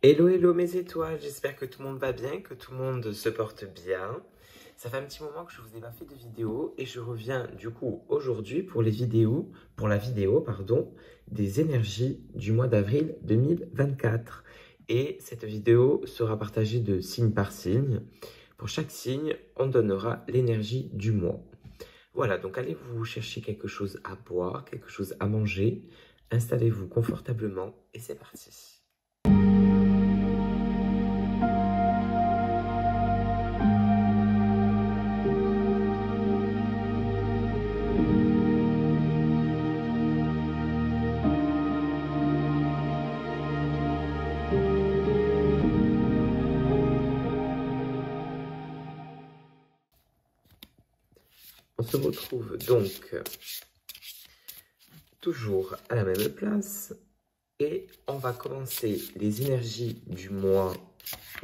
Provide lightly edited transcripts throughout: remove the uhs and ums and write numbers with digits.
Hello, hello mes étoiles, j'espère que tout le monde va bien, que tout le monde se porte bien. Ça fait un petit moment que je vous ai pas fait de vidéo et je reviens du coup aujourd'hui pour la vidéo, des énergies du mois d'avril 2024. Et cette vidéo sera partagée de signe par signe. Pour chaque signe, on donnera l'énergie du mois. Voilà, donc allez vous chercher quelque chose à boire, quelque chose à manger, installez-vous confortablement et c'est parti. On se retrouve donc toujours à la même place et on va commencer les énergies du mois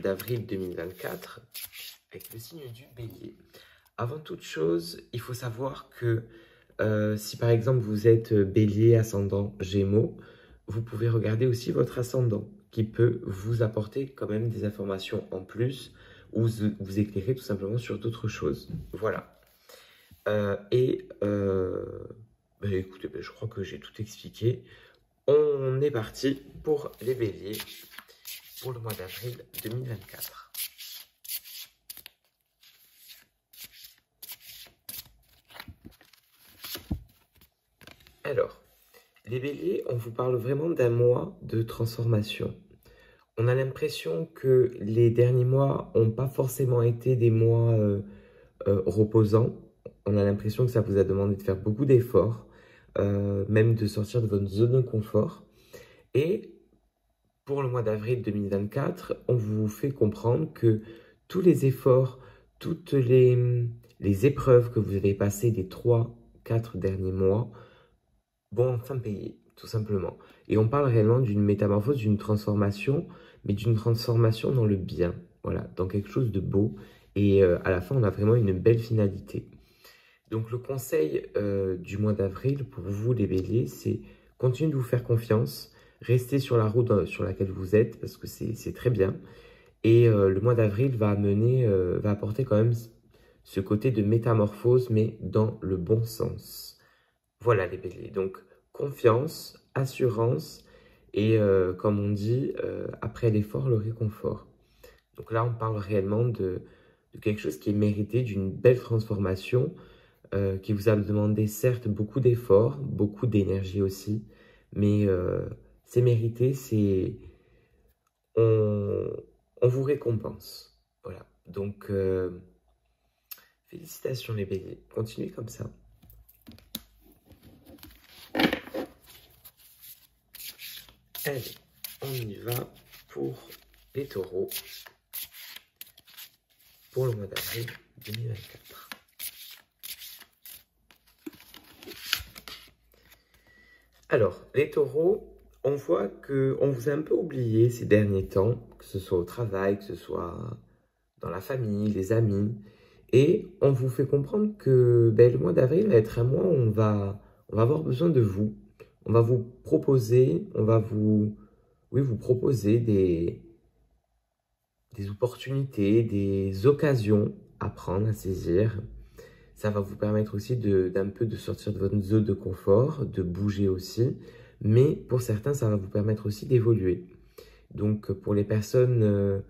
d'avril 2024 avec le signe du bélier. Avant toute chose, il faut savoir que si par exemple vous êtes bélier, ascendant, gémeaux, vous pouvez regarder aussi votre ascendant qui peut vous apporter quand même des informations en plus ou vous éclairer tout simplement sur d'autres choses. Voilà. Écoutez, je crois que j'ai tout expliqué. On est parti pour les béliers pour le mois d'avril 2024. Alors, les béliers, on vous parle vraiment d'un mois de transformation. On a l'impression que les derniers mois n'ont pas forcément été des mois reposants. On a l'impression que ça vous a demandé de faire beaucoup d'efforts, même de sortir de votre zone de confort. Et pour le mois d'avril 2024, on vous fait comprendre que tous les efforts, toutes les épreuves que vous avez passées des 3-4 derniers mois vont enfin payer, tout simplement. Et on parle réellement d'une métamorphose, d'une transformation, mais d'une transformation dans le bien, voilà, dans quelque chose de beau. Et à la fin, on a vraiment une belle finalité. Donc le conseil du mois d'avril pour vous les béliers, c'est continuer de vous faire confiance, restez sur la route sur laquelle vous êtes parce que c'est très bien. Et le mois d'avril va apporter quand même ce côté de métamorphose, mais dans le bon sens. Voilà les béliers, donc confiance, assurance et comme on dit, après l'effort, le réconfort. Donc là, on parle réellement de quelque chose qui est mérité, d'une belle transformation, qui vous a demandé certes beaucoup d'efforts, beaucoup d'énergie aussi, mais c'est mérité, on vous récompense. Voilà, donc félicitations les béliers, continuez comme ça. Allez, on y va pour les taureaux pour le mois d'avril 2024. Alors, les taureaux, on voit qu'on vous a un peu oublié ces derniers temps, que ce soit au travail, que ce soit dans la famille, les amis, et on vous fait comprendre que le mois d'avril va être un mois où on va avoir besoin de vous. On va vous proposer, vous proposer des opportunités, des occasions à prendre, à saisir. Ça va vous permettre aussi d'un peu de sortir de votre zone de confort, de bouger aussi. Mais pour certains, ça va vous permettre aussi d'évoluer. Donc pour les personnes,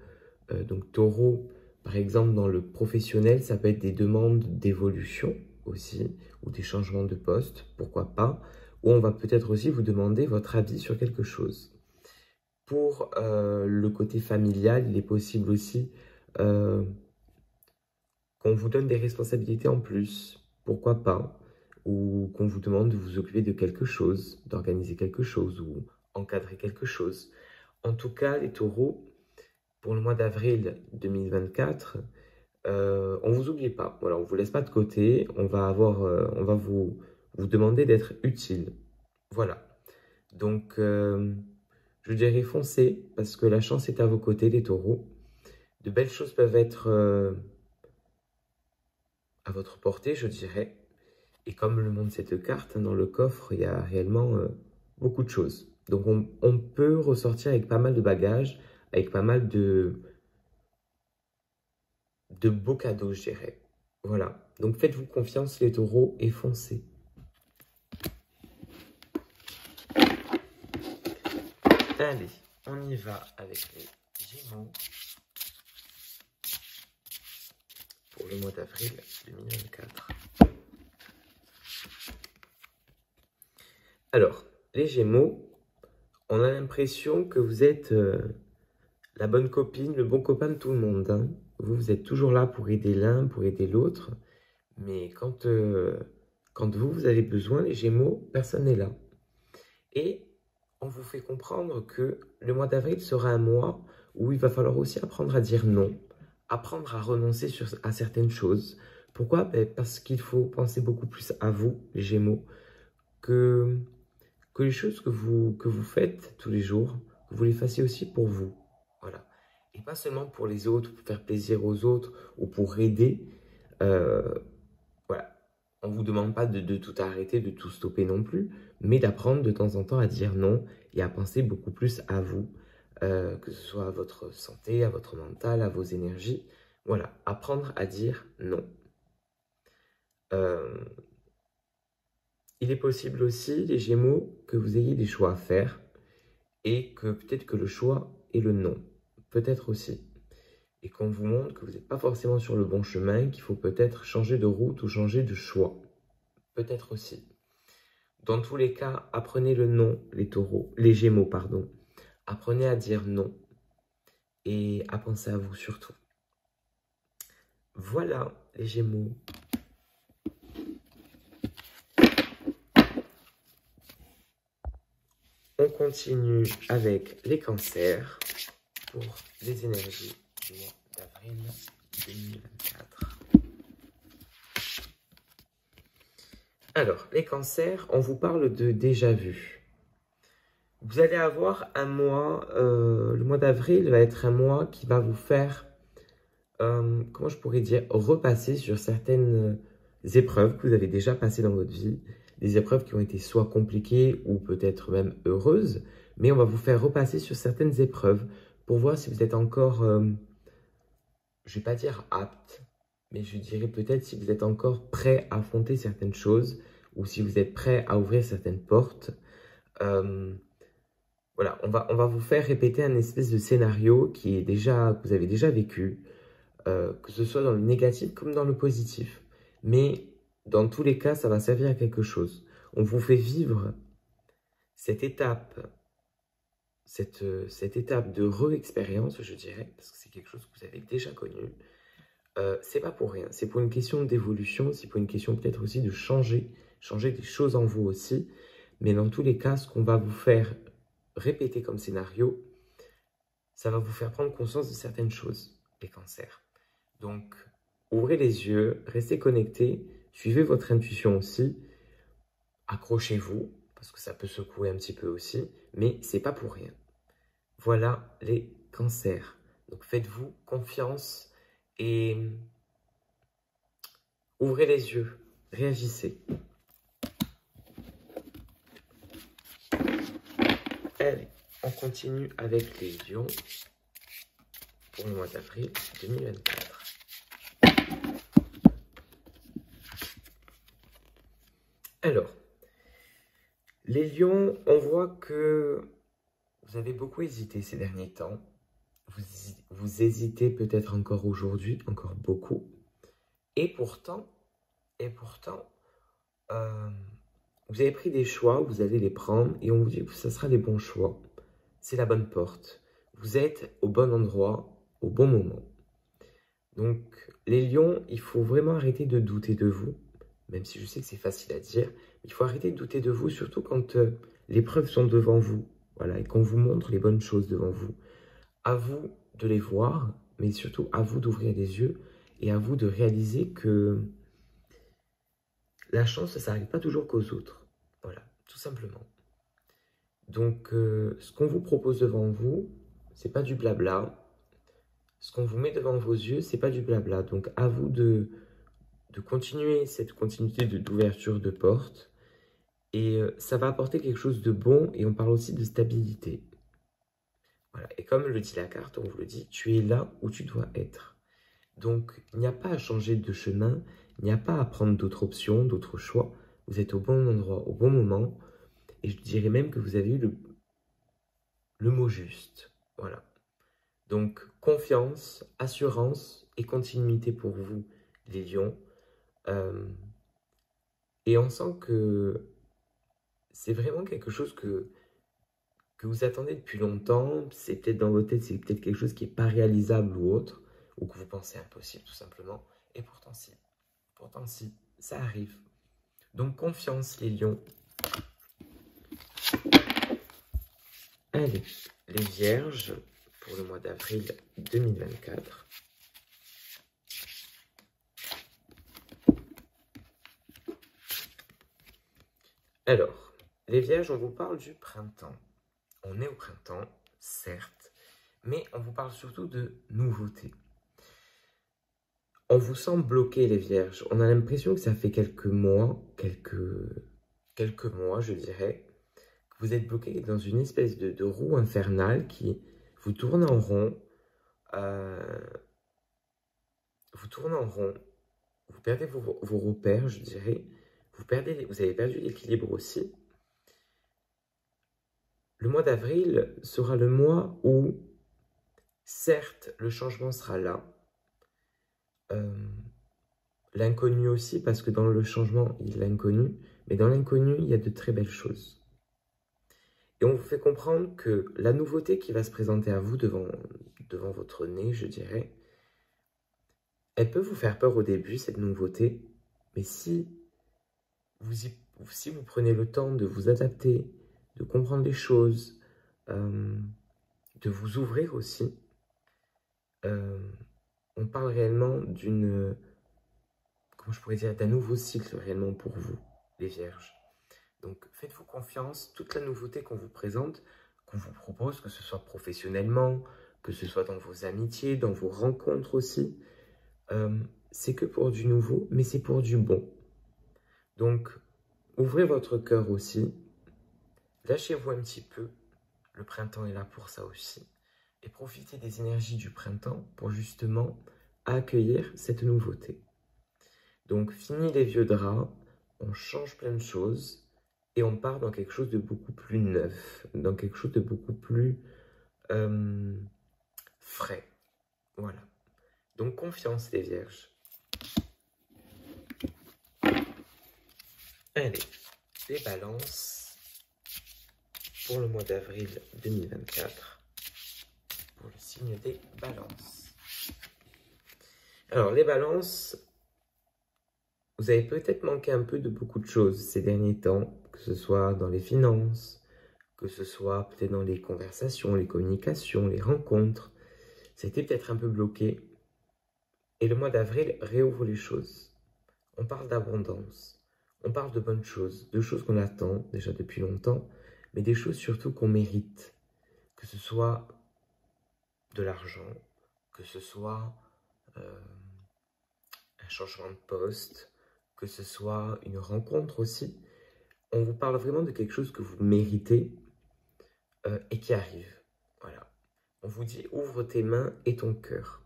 donc taureau, par exemple dans le professionnel, ça peut être des demandes d'évolution aussi, ou des changements de poste, pourquoi pas. Ou on va peut-être aussi vous demander votre avis sur quelque chose. Pour le côté familial, il est possible aussi qu'on vous donne des responsabilités en plus, pourquoi pas, ou qu'on vous demande de vous occuper de quelque chose, d'organiser quelque chose ou encadrer quelque chose. En tout cas, les taureaux, pour le mois d'avril 2024, on ne vous oublie pas. Voilà, on ne vous laisse pas de côté, on va vous demander d'être utile. Voilà. Donc, je dirais foncez, parce que la chance est à vos côtés, les taureaux. De belles choses peuvent être à votre portée, je dirais. Et comme le montre cette carte, dans le coffre, il y a réellement beaucoup de choses. Donc on peut ressortir avec pas mal de bagages, avec pas mal de beaux cadeaux, je dirais. Voilà, donc faites-vous confiance les taureaux et foncez. Allez, on y va avec les Gémeaux pour le mois d'avril 2024. Alors, les Gémeaux, on a l'impression que vous êtes la bonne copine, le bon copain de tout le monde. Hein. Vous êtes toujours là pour aider l'un, pour aider l'autre. Mais quand vous avez besoin, les Gémeaux, personne n'est là. Et on vous fait comprendre que le mois d'avril sera un mois où il va falloir aussi apprendre à dire non, apprendre à renoncer à certaines choses. Pourquoi? Parce qu'il faut penser beaucoup plus à vous, les Gémeaux, que les choses que vous faites tous les jours, que vous les fassiez aussi pour vous. Voilà. Et pas seulement pour les autres, pour faire plaisir aux autres ou pour aider. Voilà. On ne vous demande pas de tout arrêter, de tout stopper non plus, mais d'apprendre de temps en temps à dire non et à penser beaucoup plus à vous, que ce soit à votre santé, à votre mental, à vos énergies. Voilà, apprendre à dire non. Il est possible aussi, les Gémeaux, que vous ayez des choix à faire et que peut-être que le choix est le non. Peut-être aussi. Et qu'on vous montre que vous n'êtes pas forcément sur le bon chemin, qu'il faut peut-être changer de route ou changer de choix. Peut-être aussi. Dans tous les cas, apprenez le non, les Gémeaux, pardon. Apprenez à dire non et à penser à vous surtout. Voilà, les Gémeaux. On continue avec les cancers pour les énergies du mois d'avril 2024. Alors, les cancers, on vous parle de déjà vu. Vous allez avoir un mois, le mois d'avril va être un mois qui va vous faire, comment je pourrais dire, repasser sur certaines épreuves que vous avez déjà passées dans votre vie. Des épreuves qui ont été soit compliquées ou peut-être même heureuses, mais on va vous faire repasser sur certaines épreuves pour voir si vous êtes encore, je ne vais pas dire apte, mais je dirais peut-être si vous êtes encore prêt à affronter certaines choses ou si vous êtes prêt à ouvrir certaines portes. Voilà, on va vous faire répéter un espèce de scénario que vous avez déjà vécu, que ce soit dans le négatif comme dans le positif. Mais dans tous les cas, ça va servir à quelque chose. On vous fait vivre cette étape de re-expérience, je dirais, parce que c'est quelque chose que vous avez déjà connu. C'est pas pour rien, c'est pour une question d'évolution, c'est pour une question peut-être aussi de changer des choses en vous aussi. Mais dans tous les cas, ce qu'on va vous faire répéter comme scénario, ça va vous faire prendre conscience de certaines choses, les cancers. Donc, ouvrez les yeux, restez connectés, suivez votre intuition aussi, accrochez-vous, parce que ça peut secouer un petit peu aussi, mais c'est pas pour rien. Voilà les cancers. Donc, faites-vous confiance et ouvrez les yeux, réagissez. Allez, on continue avec les lions pour le mois d'avril 2024. Alors, les lions, on voit que vous avez beaucoup hésité ces derniers temps. Vous hésitez peut-être encore aujourd'hui, encore beaucoup. Et pourtant, vous avez pris des choix, vous allez les prendre et on vous dit que ça sera les bons choix. C'est la bonne porte. Vous êtes au bon endroit, au bon moment. Donc, les lions, il faut vraiment arrêter de douter de vous, même si je sais que c'est facile à dire. Il faut arrêter de douter de vous, surtout quand les preuves sont devant vous, voilà, et qu'on vous montre les bonnes choses devant vous. À vous de les voir, mais surtout à vous d'ouvrir les yeux et à vous de réaliser que la chance, ça n'arrive pas toujours qu'aux autres. Voilà, tout simplement. Donc, ce qu'on vous propose devant vous, c'est pas du blabla. Ce qu'on vous met devant vos yeux, c'est pas du blabla. Donc, à vous de continuer cette continuité d'ouverture de porte. Et ça va apporter quelque chose de bon et on parle aussi de stabilité. Voilà. Et comme le dit la carte, on vous le dit, tu es là où tu dois être. Donc, il n'y a pas à changer de chemin, il n'y a pas à prendre d'autres options, d'autres choix. Vous êtes au bon endroit, au bon moment. Et je dirais même que vous avez eu le mot juste. Voilà. Donc, confiance, assurance et continuité pour vous, les lions. Et on sent que c'est vraiment quelque chose que vous attendez depuis longtemps. C'est peut-être dans votre tête, c'est peut-être quelque chose qui n'est pas réalisable ou autre, ou que vous pensez impossible tout simplement. Et pourtant si, ça arrive. Donc confiance les lions. Allez, les vierges pour le mois d'avril 2024. Alors, les vierges, on vous parle du printemps. On est au printemps, certes, mais on vous parle surtout de nouveautés. On vous sent bloqué, les vierges. On a l'impression que ça fait quelques mois, je dirais, que vous êtes bloqué dans une espèce de roue infernale qui vous tourne en rond. Vous tournez en rond. Vous perdez vos repères, je dirais. Vous avez perdu l'équilibre aussi. Le mois d'avril sera le mois où, certes, le changement sera là. L'inconnu aussi, parce que dans le changement, il y a l'inconnu. Mais dans l'inconnu, il y a de très belles choses. Et on vous fait comprendre que la nouveauté qui va se présenter à vous devant votre nez, je dirais, elle peut vous faire peur au début, cette nouveauté. Mais si vous prenez le temps de vous adapter, de comprendre les choses, de vous ouvrir aussi, on parle réellement comment je pourrais dire, d'un nouveau cycle réellement pour vous, les vierges. Donc faites-vous confiance, toute la nouveauté qu'on vous présente, qu'on vous propose, que ce soit professionnellement, que ce soit dans vos amitiés, dans vos rencontres aussi, c'est que pour du nouveau, mais c'est pour du bon. Donc, ouvrez votre cœur aussi, lâchez-vous un petit peu, le printemps est là pour ça aussi, et profitez des énergies du printemps pour justement accueillir cette nouveauté. Donc, fini les vieux draps, on change plein de choses, et on part dans quelque chose de beaucoup plus neuf, dans quelque chose de beaucoup plus frais. Voilà. Donc, confiance les vierges. Allez, les balances pour le mois d'avril 2024, pour le signe des balances. Alors, les balances, vous avez peut-être manqué un peu de beaucoup de choses ces derniers temps, que ce soit dans les finances, que ce soit peut-être dans les conversations, les communications, les rencontres. C'était peut-être un peu bloqué. Et le mois d'avril réouvre les choses. On parle d'abondance. On parle de bonnes choses, de choses qu'on attend déjà depuis longtemps, mais des choses surtout qu'on mérite. Que ce soit de l'argent, que ce soit un changement de poste, que ce soit une rencontre aussi. On vous parle vraiment de quelque chose que vous méritez et qui arrive. Voilà. On vous dit, ouvre tes mains et ton cœur.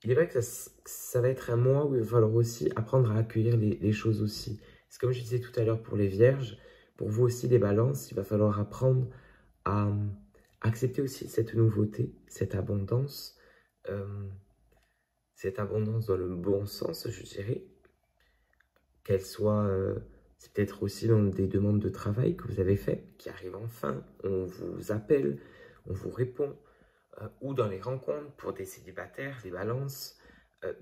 Il est vrai que ça va être un mois où il va falloir aussi apprendre à accueillir les choses aussi. C'est comme je disais tout à l'heure pour les vierges, pour vous aussi les balances, il va falloir apprendre à accepter aussi cette nouveauté, cette abondance dans le bon sens, je dirais. Qu'elle soit, c'est peut-être aussi dans des demandes de travail que vous avez faites, qui arrivent enfin, on vous appelle, on vous répond. Ou dans les rencontres pour des célibataires, les balances.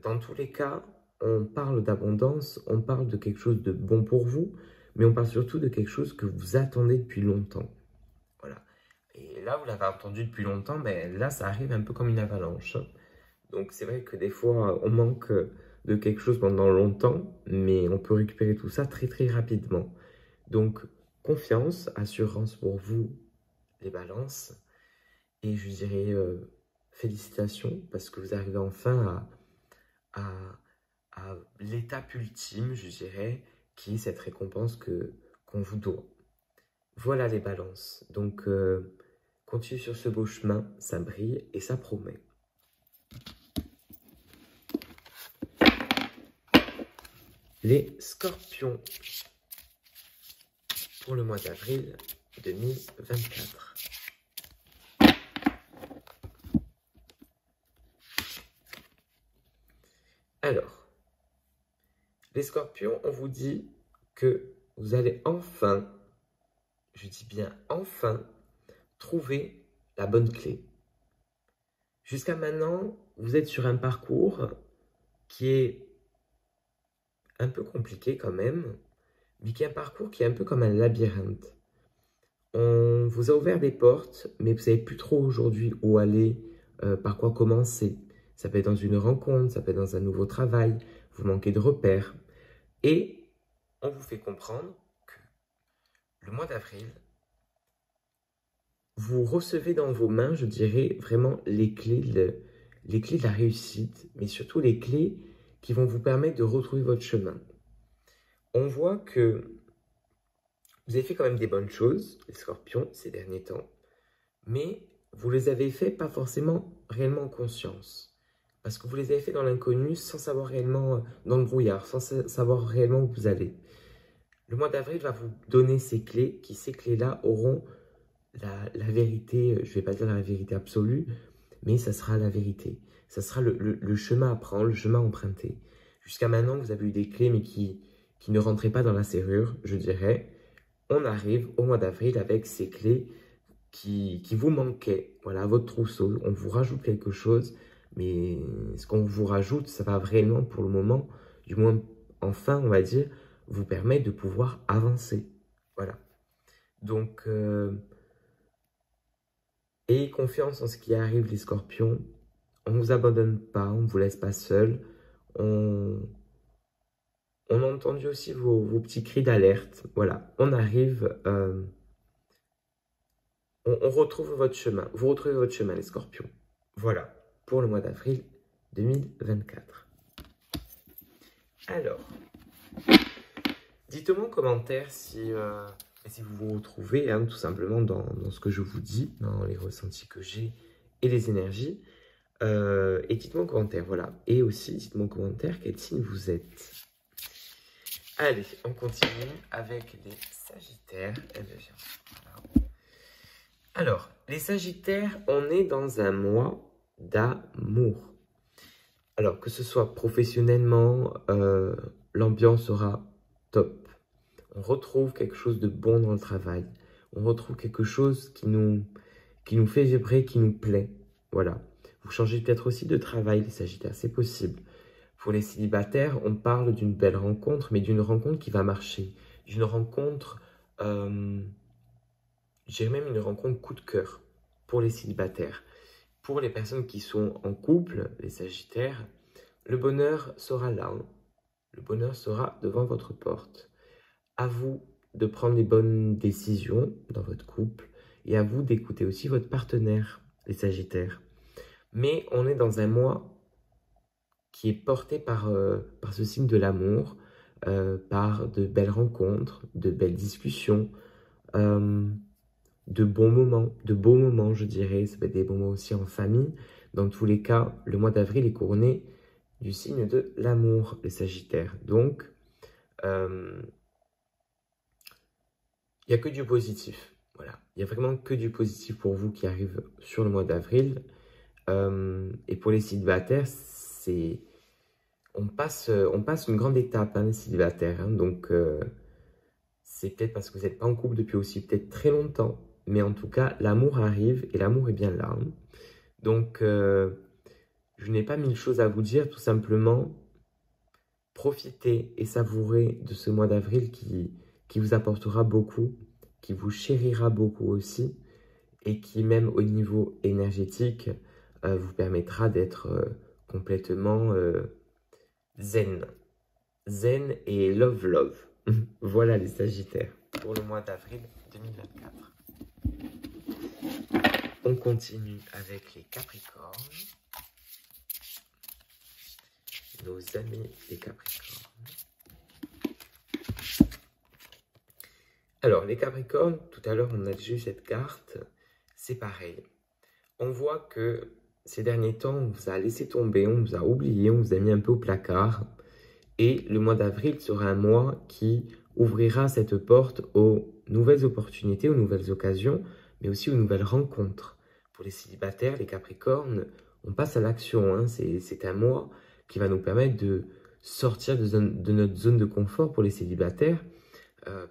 Dans tous les cas, on parle d'abondance, on parle de quelque chose de bon pour vous, mais on parle surtout de quelque chose que vous attendez depuis longtemps. Voilà. Et là, vous l'avez attendu depuis longtemps, mais là, ça arrive un peu comme une avalanche. Donc, c'est vrai que des fois, on manque de quelque chose pendant longtemps, mais on peut récupérer tout ça très, très rapidement. Donc, confiance, assurance pour vous, les balances. Et je dirais félicitations parce que vous arrivez enfin à l'étape ultime, je dirais, qui est cette récompense qu'on vous doit. Voilà les balances. Donc, continue sur ce beau chemin, ça brille et ça promet. Les scorpions pour le mois d'avril 2024. Alors, les scorpions, on vous dit que vous allez enfin, je dis bien enfin, trouver la bonne clé. Jusqu'à maintenant, vous êtes sur un parcours qui est un peu compliqué quand même, mais qui est un parcours qui est un peu comme un labyrinthe. On vous a ouvert des portes, mais vous ne savez plus trop aujourd'hui où aller, par quoi commencer. Ça peut être dans une rencontre, ça peut être dans un nouveau travail, vous manquez de repères. Et on vous fait comprendre que le mois d'avril, vous recevez dans vos mains, je dirais, vraiment les clés de la réussite, mais surtout les clés qui vont vous permettre de retrouver votre chemin. On voit que vous avez fait quand même des bonnes choses, les scorpions, ces derniers temps, mais vous les avez fait pas forcément réellement en conscience. Parce que vous les avez fait dans l'inconnu, sans savoir réellement, dans le brouillard, sans savoir réellement où vous allez. Le mois d'avril va vous donner ces clés, qui ces clés-là auront la vérité, je ne vais pas dire la vérité absolue, mais ça sera la vérité. Ça sera le chemin à prendre, le chemin à emprunter. Jusqu'à maintenant, vous avez eu des clés, mais qui ne rentraient pas dans la serrure, je dirais. On arrive au mois d'avril avec ces clés qui vous manquaient. Voilà, votre trousseau. On vous rajoute quelque chose, mais ce qu'on vous rajoute, ça va réellement, pour le moment, du moins, enfin, on va dire, vous permettre de pouvoir avancer. Voilà. Donc, ayez confiance en ce qui arrive, les scorpions. On ne vous abandonne pas, on ne vous laisse pas seul. On a entendu aussi vos petits cris d'alerte. Voilà, on arrive, on retrouve votre chemin. Vous retrouvez votre chemin, les scorpions. Voilà, pour le mois d'avril 2024. Alors, dites-moi en commentaire si vous vous retrouvez, hein, tout simplement, dans ce que je vous dis, dans les ressentis que j'ai et les énergies. Et dites-moi en commentaire, voilà. Et aussi, dites-moi en commentaire quel signe vous êtes. Allez, on continue avec les Sagittaires. Eh bien, voilà. Alors, les Sagittaires, on est dans un mois d'amour. Alors, que ce soit professionnellement, l'ambiance sera top. On retrouve quelque chose de bon dans le travail. On retrouve quelque chose qui nous fait vibrer, qui nous plaît. Voilà. Vous changez peut-être aussi de travail, les Sagittaires, c'est possible. Pour les célibataires, on parle d'une belle rencontre, mais d'une rencontre qui va marcher. D'une rencontre, je dirais même une rencontre coup de cœur pour les célibataires. Pour les personnes qui sont en couple, les Sagittaires, le bonheur sera là. Hein. Le bonheur sera devant votre porte. À vous de prendre les bonnes décisions dans votre couple et à vous d'écouter aussi votre partenaire, les Sagittaires. Mais on est dans un mois qui est porté par ce signe de l'amour, par de belles rencontres, de belles discussions, de beaux moments, je dirais. Ça peut être des moments aussi en famille. Dans tous les cas, le mois d'avril est couronné du signe de l'amour, les Sagittaires. Donc, il n'y a que du positif. Voilà. Il n'y a vraiment que du positif pour vous qui arrive sur le mois d'avril. Et pour les célibataires, on passe une grande étape, hein, les célibataires. Hein, donc, c'est peut-être parce que vous n'êtes pas en couple depuis aussi peut-être très longtemps. Mais en tout cas, l'amour arrive et l'amour est bien là. Hein. Donc, je n'ai pas mille choses à vous dire, tout simplement. Profitez et savourez de ce mois d'avril qui vous apportera beaucoup, qui vous chérira beaucoup aussi, et qui, même au niveau énergétique, vous permettra d'être complètement zen. Zen et love. Voilà les Sagittaires pour le mois d'avril 2024. On continue avec les Capricornes. Nos amis les Capricornes. Alors, les Capricornes, tout à l'heure, on a déjà eu cette carte, c'est pareil. On voit que ces derniers temps, on vous a laissé tomber, on vous a oublié, on vous a mis un peu au placard. Et le mois d'avril sera un mois qui ouvrira cette porte aux nouvelles opportunités, aux nouvelles occasions, mais aussi aux nouvelles rencontres. Pour les célibataires, les Capricornes, on passe à l'action, hein. C'est un mois qui va nous permettre de sortir de notre zone de confort pour les célibataires,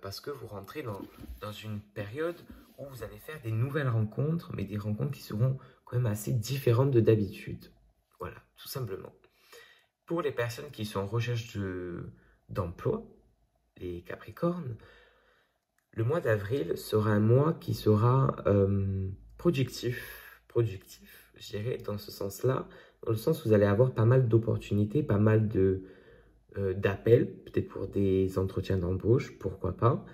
parce que vous rentrez dans une période où vous allez faire des nouvelles rencontres, mais des rencontres qui seront quand même assez différentes de d'habitude. Voilà, tout simplement. Pour les personnes qui sont en recherche d'emploi, les Capricornes, le mois d'avril sera un mois qui sera productif, je dirais, dans ce sens-là, dans le sens où vous allez avoir pas mal d'opportunités, pas mal d'appels, peut-être pour des entretiens d'embauche, pourquoi pas.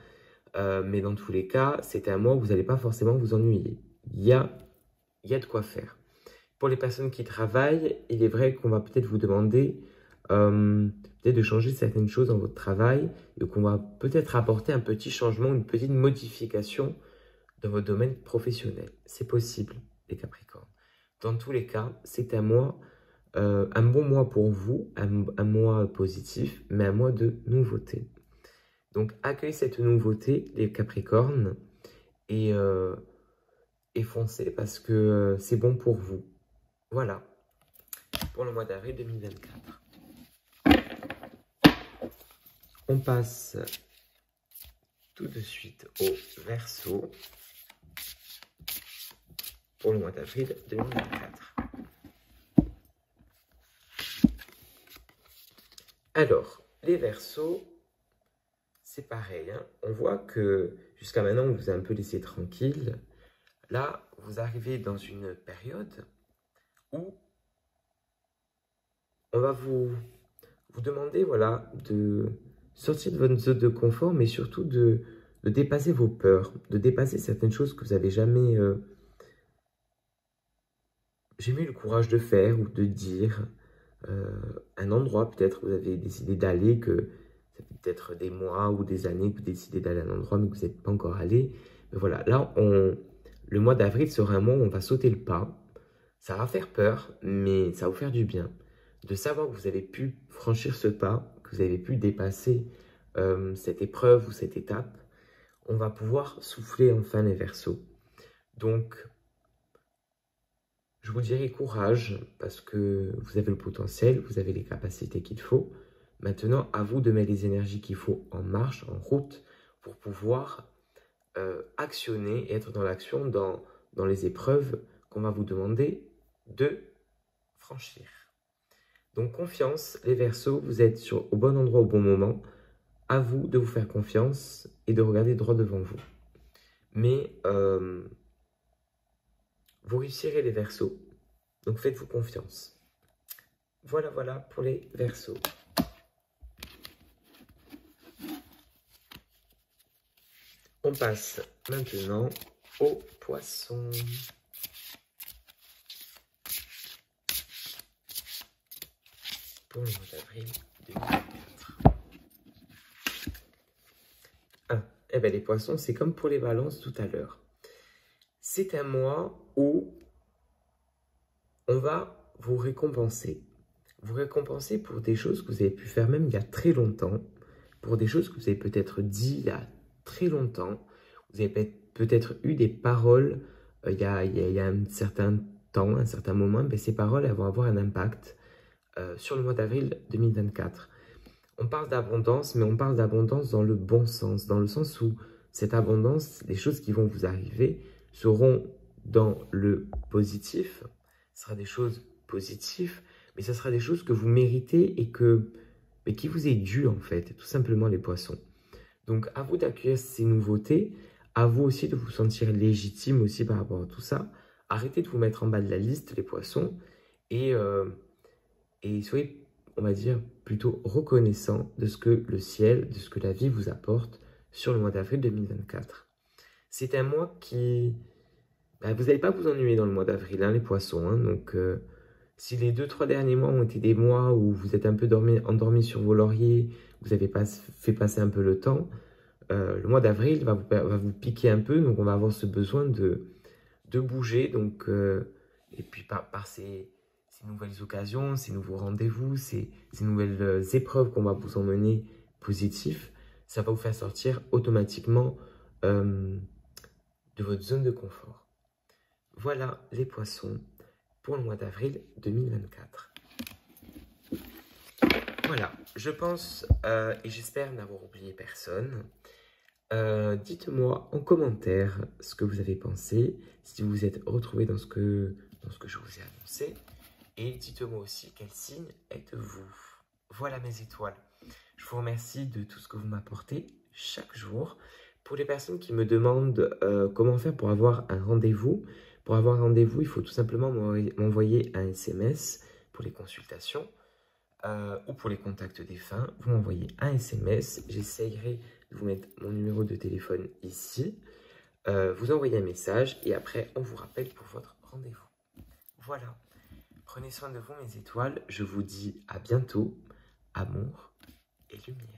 Mais dans tous les cas, c'est un mois où vous n'allez pas forcément vous ennuyer. Il y a de quoi faire. Pour les personnes qui travaillent, il est vrai qu'on va peut-être vous demander peut-être de changer certaines choses dans votre travail et qu'on va peut-être apporter un petit changement, une petite modification dans votre domaine professionnel. C'est possible, les Capricornes. Dans tous les cas, c'est un mois, un bon mois pour vous, un mois positif, mais un mois de nouveauté. Donc, accueillez cette nouveauté, les Capricornes, et foncez parce que c'est bon pour vous. Voilà, pour le mois d'avril 2024. On passe tout de suite au Verseau pour le mois d'avril 2024. Alors, les Verseaux, c'est pareil, hein. On voit que jusqu'à maintenant, on vous a un peu laissé tranquille. Là, vous arrivez dans une période où on va vous demander, voilà, de sortir de votre zone de confort, mais surtout de dépasser vos peurs, de dépasser certaines choses que vous n'avez jamais eu le courage de faire ou de dire. Un endroit, peut-être, vous avez décidé d'aller, que ça fait peut-être des mois ou des années que vous décidez d'aller à un endroit, mais que vous n'êtes pas encore allé. Mais voilà, là, le mois d'avril sera un mois où on va sauter le pas. Ça va faire peur, mais ça va vous faire du bien. De savoir que vous avez pu franchir ce pas, que vous avez pu dépasser cette épreuve ou cette étape, on va pouvoir souffler enfin les Verseaux. Donc, je vous dirais courage, parce que vous avez le potentiel, vous avez les capacités qu'il faut. Maintenant, à vous de mettre les énergies qu'il faut en marche, en route, pour pouvoir actionner et être dans l'action, dans les épreuves qu'on va vous demander de franchir. Donc confiance, les Verseaux, vous êtes au bon endroit au bon moment. À vous de vous faire confiance et de regarder droit devant vous. Mais vous réussirez les Verseaux. Donc faites-vous confiance. Voilà, voilà pour les Verseaux. On passe maintenant aux Poissons. Pour le mois d'avril 2024. Eh bien, les Poissons, c'est comme pour les Balances tout à l'heure. C'est un mois où on va vous récompenser. Vous récompenser pour des choses que vous avez pu faire même il y a très longtemps, pour des choses que vous avez peut-être dit il y a très longtemps. Vous avez peut-être eu des paroles il y a un certain temps, un certain moment, mais ces paroles elles vont avoir un impact sur le mois d'avril 2024. On parle d'abondance, mais on parle d'abondance dans le bon sens, dans le sens où cette abondance, les choses qui vont vous arriver seront dans le positif. Ce sera des choses positives, mais ce sera des choses que vous méritez et qui vous est dû en fait, tout simplement les Poissons. Donc à vous d'accueillir ces nouveautés, à vous aussi de vous sentir légitime aussi par rapport à tout ça. Arrêtez de vous mettre en bas de la liste les Poissons et soyez, on va dire, plutôt reconnaissant de ce que le ciel, de ce que la vie vous apporte sur le mois d'avril 2024. C'est un mois qui... vous n'allez pas vous ennuyer dans le mois d'avril, hein, les Poissons. Hein, donc, si les 2-3 derniers mois ont été des mois où vous êtes un peu endormi sur vos lauriers, vous avez fait passer un peu le temps, le mois d'avril va vous piquer un peu, donc on va avoir ce besoin de bouger. Donc, et puis par ces nouvelles occasions, ces nouveaux rendez-vous, ces nouvelles épreuves qu'on va vous emmener positifs, ça va vous faire sortir automatiquement de votre zone de confort. Voilà les poissons pour le mois d'avril 2024. Voilà, je pense et j'espère n'avoir oublié personne. Dites-moi en commentaire ce que vous avez pensé, si vous vous êtes retrouvé dans ce que je vous ai annoncé. Et dites-moi aussi quel signe êtes-vous. Voilà mes étoiles. Je vous remercie de tout ce que vous m'apportez chaque jour. Pour les personnes qui me demandent comment faire pour avoir un rendez-vous, il faut tout simplement m'envoyer un SMS pour les consultations ou pour les contacts défunts. Vous m'envoyez un SMS, j'essayerai de vous mettre mon numéro de téléphone ici. Vous envoyez un message et après on vous rappelle pour votre rendez-vous. Voilà. Prenez soin de vous mes étoiles, je vous dis à bientôt, amour et lumière.